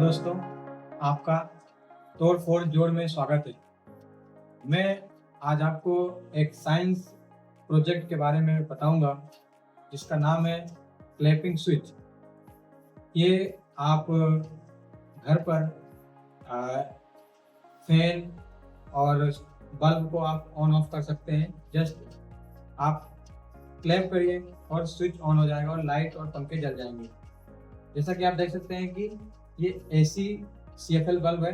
दोस्तों, आपका तोड़-फोड़ जोड़ में स्वागत है। मैं आज आपको एक साइंस प्रोजेक्ट के बारे में बताऊंगा जिसका नाम है क्लैपिंग स्विच। ये आप घर पर फैन और बल्ब को आप ऑन ऑफ कर सकते हैं। जस्ट आप क्लैप करिए और स्विच ऑन हो जाएगा और लाइट और पंखे जल जाएंगे। जैसा कि आप देख सकते हैं कि ये AC CFL बल्ब है,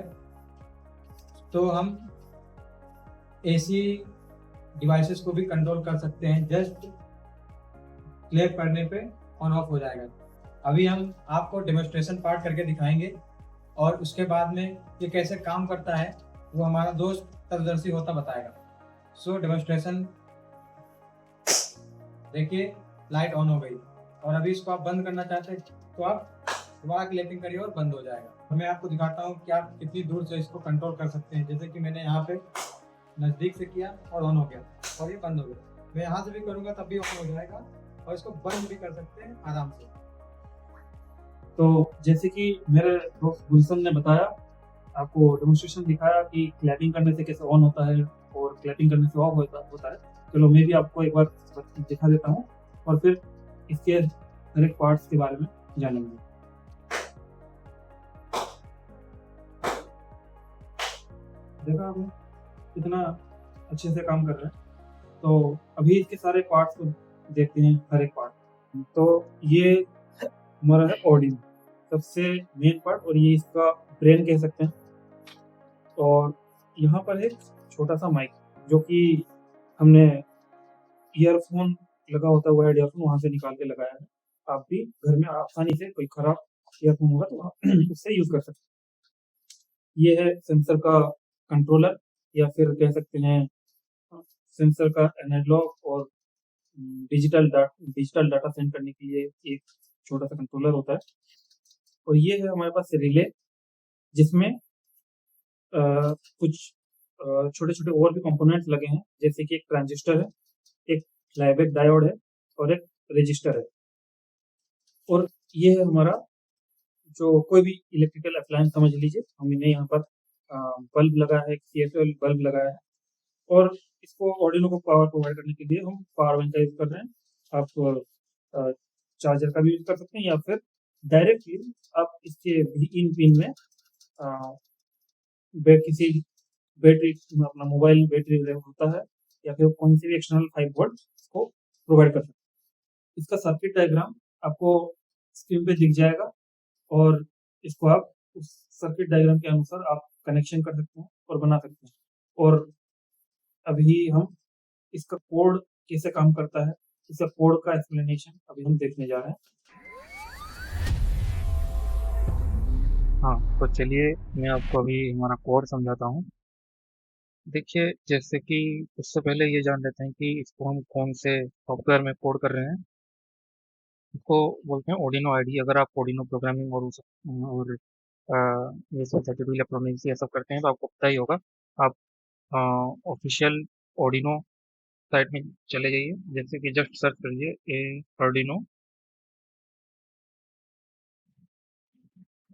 तो हम AC डिवाइसेस को भी कंट्रोल कर सकते हैं। जस्ट क्लैप करने पे ऑन ऑफ हो जाएगा। अभी हम आपको डेमोन्स्ट्रेशन पार्ट करके दिखाएंगे और उसके बाद में ये कैसे काम करता है वो हमारा दोस्त तर्कदर्शी होता बताएगा। सो डेमोन्स्ट्रेशन देखिए, लाइट ऑन हो गई और अभी इसको आप बंद करना चाहते हैं तो आप दोबारा क्लैपिंग करिए और बंद हो जाएगा। मैं आपको दिखाता हूँ कि आप कितनी दूर से इसको कंट्रोल कर सकते हैं। जैसे कि मैंने यहाँ पे नज़दीक से किया और ऑन हो गया और ये बंद हो गया। मैं यहाँ से भी करूँगा तब भी ऑन हो जाएगा और इसको बंद भी कर सकते हैं आराम से। तो जैसे कि मेरे दोस्त गुलशन ने बताया, आपको डेमोन्स्ट्रेशन दिखाया कि क्लैपिंग करने से कैसे ऑन होता है और क्लैपिंग करने से ऑफ होता है। चलो मैं भी आपको एक बार दिखा देता हूँ और फिर इसके हर एक पार्ट्स के बारे में जानेंगे। देखा आपने कितना अच्छे से काम कर रहा है। तो अभी इसके सारे पार्ट्स को देखते हैं, हर एक पार्ट। तो ये हमारा है ऑडियो, सबसे मेन पार्ट, और ये इसका ब्रेन कह सकते हैं। और यहाँ पर एक छोटा सा माइक जो कि हमने ईयरफोन लगा होता है, वायर्ड ईयरफोन वहां से निकाल के लगाया है। आप भी घर में आसानी से कोई खराब ईयरफोन होगा तो आप उससे यूज कर सकते हैं। ये है सेंसर का कंट्रोलर, या फिर कह सकते हैं सेंसर का एनालॉग और डिजिटल डाटा सेंड करने के लिए एक छोटा सा कंट्रोलर होता है। और ये है हमारे पास रिले, जिसमें कुछ छोटे छोटे और भी कंपोनेंट्स लगे हैं, जैसे कि एक ट्रांजिस्टर है, एक फ्लाईबैक डायोड है और एक रजिस्टर है। और ये है हमारा जो कोई भी इलेक्ट्रिकल अप्लायंस समझ लीजिए। हमने यहाँ पर बल्ब लगाया है, CFL बल्ब लगाया है, और इसको ऑर्डिनो को पावर प्रोवाइड करने के लिए हम पावर बैंक का यूज कर रहे हैं। आप चार्जर का भी यूज कर सकते हैं, या फिर डायरेक्टली आप इसके इन पिन में किसी बैटरी, अपना मोबाइल बैटरी होता है, या फिर कौन सी भी एक्सटर्नल 5 वोल्ट को प्रोवाइड कर सकते हैं। इसका सर्किट डायग्राम आपको स्क्रीन पे दिख जाएगा और इसको आप उस सर्किट डायग्राम के अनुसार आप कनेक्शन कर सकते हैं और बना सकते हैं। और अभी हम इसका कोड कैसे काम करता है, इसका कोड का एक्सप्लेनेशन अभी हम देखने जा रहे हैं। हाँ, तो चलिए मैं आपको अभी हमारा कोड समझाता हूँ। देखिए, जैसे कि उससे पहले ये जान लेते हैं कि इसको हम कौन से सॉफ्टवेयर में कोड कर रहे हैं। इसको बोलते हैं ऑर्डिनो आईडी। अगर आप ऑर्डिनो प्रोग्रामिंग और ये सब सर्टिफिकेट इलेक्ट्रॉनिक्स ये सब करते हैं तो आपको पता ही होगा। आप ऑफिशियल ऑर्डिनो साइट में चले जाइए, जैसे कि जस्ट सर्च करिए ऑर्डिनो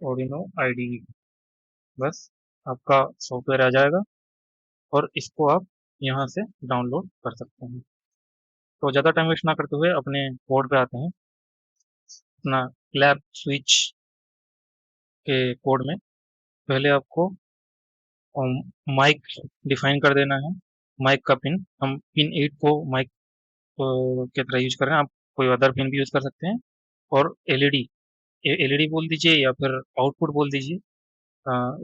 ऑर्डिनो आईडी, बस आपका सॉफ्टवेयर आ जाएगा और इसको आप यहाँ से डाउनलोड कर सकते हैं। तो ज़्यादा टाइम वेस्ट ना करते हुए अपने कोड पे आते हैं। अपना क्लैप स्विच के कोड में पहले आपको माइक डिफाइन कर देना है। माइक का पिन, हम पिन 8 को माइक के तरह यूज कर रहे हैं। आप कोई अदर पिन भी यूज कर सकते हैं। और एलईडी बोल दीजिए या फिर आउटपुट बोल दीजिए।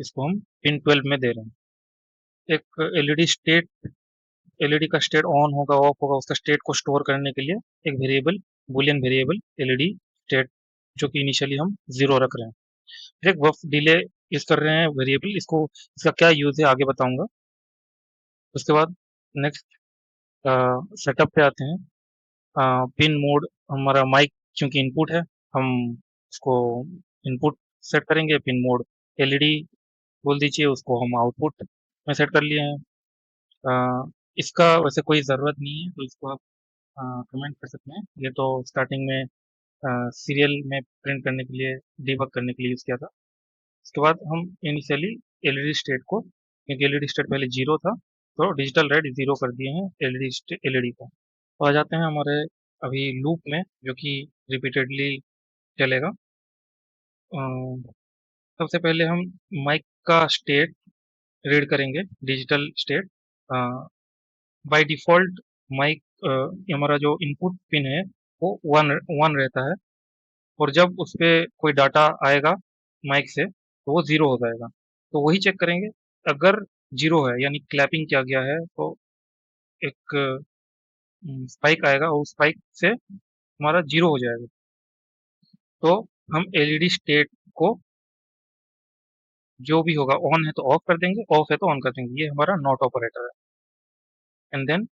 इसको हम पिन 12 में दे रहे हैं। एक एलईडी का स्टेट ऑन होगा ऑफ होगा, उसका स्टेट को स्टोर करने के लिए एक variable, Boolean variable LED state, जो कि इनिशियली हम 0 रख रहे हैं। फिर एक बफ डिले यूज कर रहे हैं वेरिएबल, इसको इसका क्या यूज है आगे बताऊंगा। उसके बाद नेक्स्ट सेटअप पे आते हैं। पिन मोड, हमारा माइक क्योंकि इनपुट है, हम इसको इनपुट सेट करेंगे। पिन मोड एलईडी बोल दीजिए, उसको हम आउटपुट में सेट कर लिए हैं। इसका वैसे कोई ज़रूरत नहीं है, तो इसको आप कमेंट कर सकते हैं। ये तो स्टार्टिंग में सीरियल में प्रिंट करने के लिए, डीबग करने के लिए यूज़ किया था। उसके बाद हम इनिशियली एलईडी स्टेट को, क्योंकि एलईडी स्टेट पहले 0 था, तो डिजिटल रेड 0 कर दिए हैं एलईडी का। तो आ जाते हैं हमारे अभी लूप में, जो कि रिपीटेडली चलेगा। अ, सबसे पहले हम माइक का स्टेट रीड करेंगे, digital state. By default mic हमारा जो इनपुट पिन है वो 1 रहता है, और जब उसपे कोई डाटा आएगा माइक से तो वो 0 हो जाएगा। तो वही चेक करेंगे, अगर 0 है यानी क्लैपिंग किया गया है, तो एक स्पाइक आएगा और उस स्पाइक से हमारा 0 हो जाएगा। तो हम एलईडी स्टेट को जो भी होगा, ऑन है तो ऑफ कर देंगे, ऑफ है तो ऑन कर देंगे। ये हमारा नॉट ऑपरेटर है। And then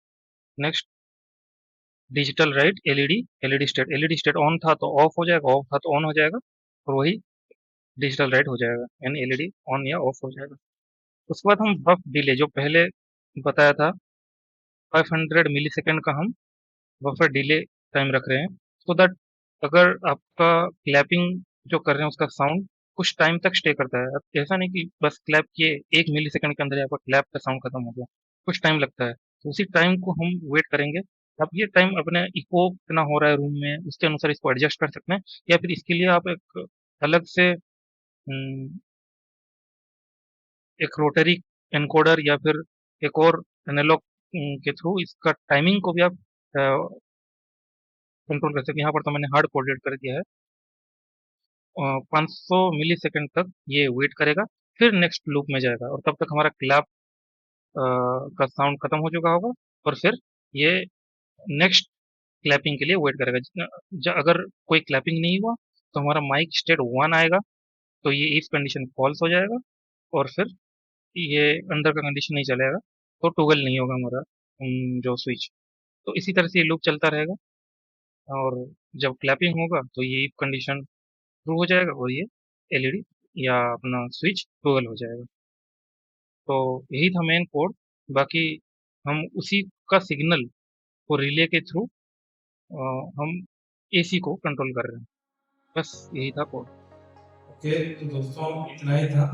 next digital write LED state on था तो ऑफ हो जाएगा, ऑफ था तो ऑन हो जाएगा, और वही डिजिटल राइट हो जाएगा, यानी एलईडी ऑन या ऑफ हो जाएगा। उसके बाद हम बफ डिले, जो पहले बताया था 500 मिलीसेकंड का, हम बफर डिले टाइम रख रहे हैं, सो दैट अगर आपका क्लैपिंग जो कर रहे हैं उसका साउंड कुछ टाइम तक स्टे करता है। अब ऐसा नहीं कि बस क्लैप किए 1 मिलीसेकंड के अंदर ही आपका क्लैप का साउंड खत्म हो गया, कुछ टाइम लगता है। तो उसी टाइम को हम वेट करेंगे। अब ये टाइम अपने इको कितना हो रहा है रूम में, उसके अनुसार इसको एडजस्ट कर सकते हैं, या फिर इसके लिए आप एक अलग से एक रोटरी एनकोडर या फिर एक और एनालॉग के थ्रू इसका टाइमिंग को भी आप कंट्रोल कर सकते हैं। यहाँ पर तो मैंने हार्ड कोडेड कर दिया है। 500 मिलीसेकंड तक ये वेट करेगा, फिर नेक्स्ट लूप में जाएगा, और तब तक हमारा क्लैप का साउंड खत्म हो चुका होगा, और फिर ये नेक्स्ट क्लैपिंग के लिए वेट करेगा। अगर कोई क्लैपिंग नहीं हुआ तो हमारा माइक स्टेट 1 आएगा, तो ये इफ कंडीशन फॉल्स हो जाएगा, और फिर ये अंदर का कंडीशन नहीं चलेगा, तो टॉगल नहीं होगा हमारा जो स्विच। तो इसी तरह से ये लूप चलता रहेगा, और जब क्लैपिंग होगा तो ये इफ कंडीशन ट्रू हो जाएगा, और ये एलईडी या अपना स्विच टॉगल हो जाएगा। तो यही था मेन कोड। बाकी हम उसी का सिग्नल को रिले के थ्रू हम एसी को कंट्रोल कर रहे हैं। बस यही था कोड। ओके, तो दोस्तों इतना ही था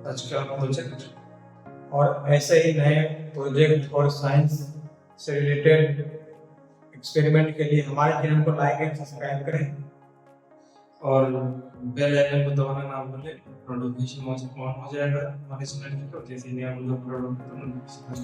आज का प्रोजेक्ट। और ऐसे ही नए प्रोजेक्ट और साइंस से रिलेटेड एक्सपेरिमेंट के लिए हमारे चैनल को लाइक एंड सब्सक्राइब करें, और बेल आइकन को दबाना ना भूलें। नोटिफिकेशन ऑन हो जाएगा हमारे चैनल की, तो जैसे ही नया वीडियो अपलोड होगा तो नोटिफिकेशन